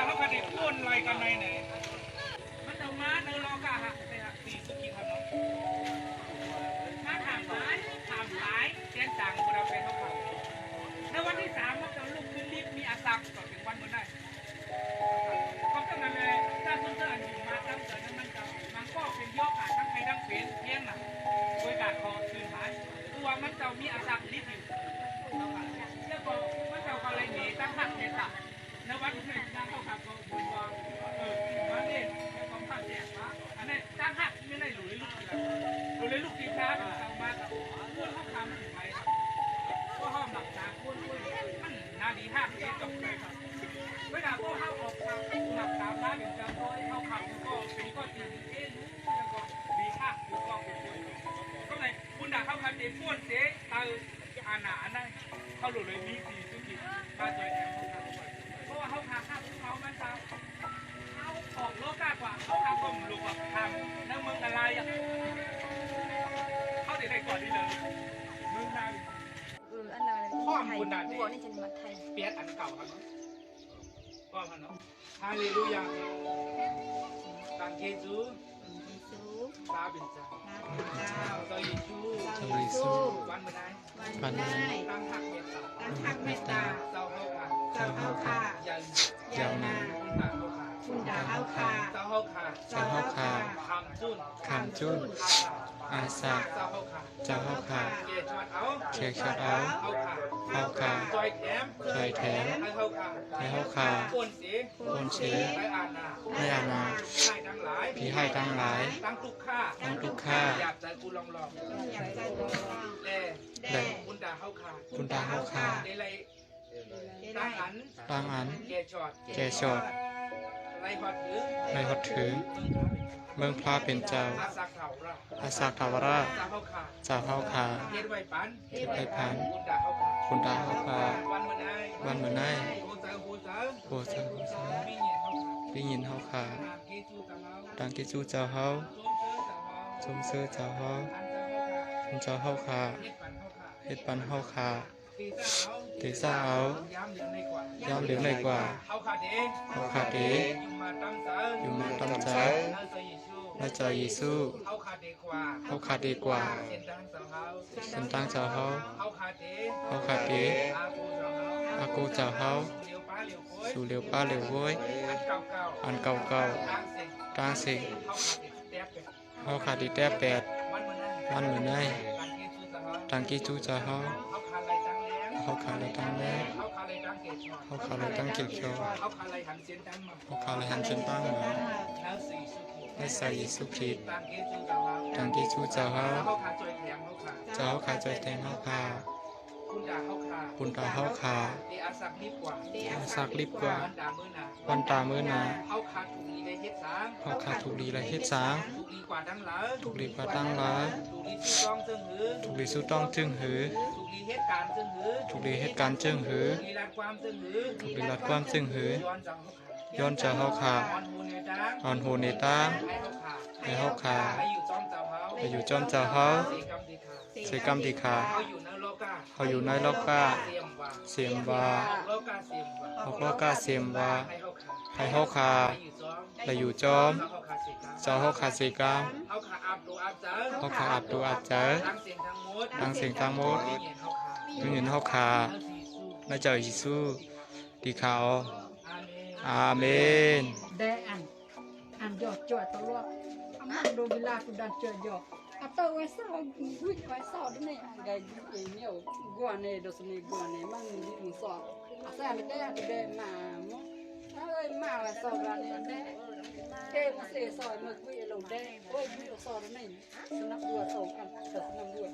แต่เขาขัดเด็กอ้วนอะไรกันในไหนมันจะมาเดินรอกะฮะไปฮะตีสุกี้ครับเนาะมาถามหลายเส้นต่างของเราเป็นเท่าเขาในวันที่3มันจะลุกขึ้นรีบมีอาซักต่อถึงวันเมื่อไหร่ก็ต้องนั่นเลยถ้าเพื่อนๆอยู่มาตั้งแต่นั้นมันก็เป็นยอกาทั้งไทยทั้งเป็นเพี้ยนน่ะโดยการคอคืนหายตัวมันจะมีอาซักรีบอยู่แล้วก็มันจะอะไรหนีตั้งหักเนตะในวันที่นั่งเข้าขับก็บุญว่ามาเล่นของข้าแจกมาอันนี้ตั้งหักไม่ได้หลุยลูกทีมช้าเอามากับพูดเขาทำถึงไหมครับก็ห้องหลักษาพูดมันนาดีหักเองจบเลยครับเวลาพวกเขาออกทางหลักษาบ้านอย่างจะคอยเขาขับก็เป็นก็ตีเองแล้วก็ดีหักคือก็เป็นก็เลยคุณด่าเขาทำเองม้วนเสียตาอาหนาได้เขาหลุดเลยมีสีสุกิมาจอยแอมเขาทำเพราะว่าเขาขาข้าวเขามันจะเขาออกโลกากว่าเขาขาก็หลุดแบบทำนั่งมึงอะไรอ่ะเขาได้ก่อนดีเลยมึงได้อันนั้นข้อมคุณด่า หัวนี่จะมาไทยเปียดอันเก่าครับเนาะก็มันเนาะฮาเลลูยาตังเกจูลาบินจ้าต่อยิชูวันเมื่อไรตั้งหักเมตตาเจ้าเข้าค่ะยาวนาคุณด่าเข้าค่ะเจ้าเข้าค่ะคำจุนอาสาเจ้าเข้าขาเช็คช็อตเอาเข้าขาจอยแถมให้เข้าขาคนเสียไม่อานาพี่ให้ตั้งหลายตั้งทุกข้าอยากใจกูลองแล่คุณด่าเข้าขาตั้งอันแกชอดในฮอดถือเมืองพระเป็นเจ้าอาสักถาวราเจ้าเข้าขาเฮ็ดไว้พันคุณดาเข้าขาวันเมื่อไนโอ้เจ้าได้ยินเข้าขาดังกิจูเจ้าเฮาชมเสื้อเจ้าเฮาคุณเจ้าเข้าขาเฮ็ดปันเข้าขาตีซ่าเอาย้ำเหลืองในกว่าเข้าขาเดอยู่มาตั้งใจน่าจะยิสูเขาขาดดีกว่าสันตั้งเจ้าเขาขาดดีอากูเจ้าเขาสู่เร็วป้าเร็วโว้ยอันเก่าตั้งสิเขาขาดดีแต้แปดวันเหมือนไงตั้งกี่จูเจ้าเขาขาดอะไรตั้งแล้วเขาขาดอะไรตั้งเกี่ยวเขาขาดอะไรหันเส้นตั้งมาในสายสุขีดังที่ชูเจ้าเขาขาจอยแทงเขาขาคุณตาเขาขาอาสักรีบกว่าวันตาเมื่อนาเขาขาถูกดีเลยเฮ็ดสางถูกดีกว่าตั้งหลายถูกดีสู้ต้องจึงหือถูกดีเหตุการณ์จึงหือถูกดีรัดความจึงหือย้อนเจ้าเขาขาอ่อนโหเนตังให้เขาขาไปอยู่จอมเจ้าเขาเสกรรมดีขาเขาอยู่ในโลกาเสียมบาออกโลกาเสียมบาให้เขาขาไปอยู่จอมเจ้าเขาขาเสกรรมเขาขาอับตัวอับเจอดังเสียงทั้งหมดถึงเห็นเขาขาในเจ้ายิสูดีขาอาเมนได้อันยอดจ่อยตลอดอามันโดนเวลาคุณดันเจอยอดatau wesa wesa dene ga nyo gua ne dosne gua ne man di so asa me de ma mo ai ma la so la ne de ke mo se so mo ku lo de oi ku so dene sanap dua so kan sanap dua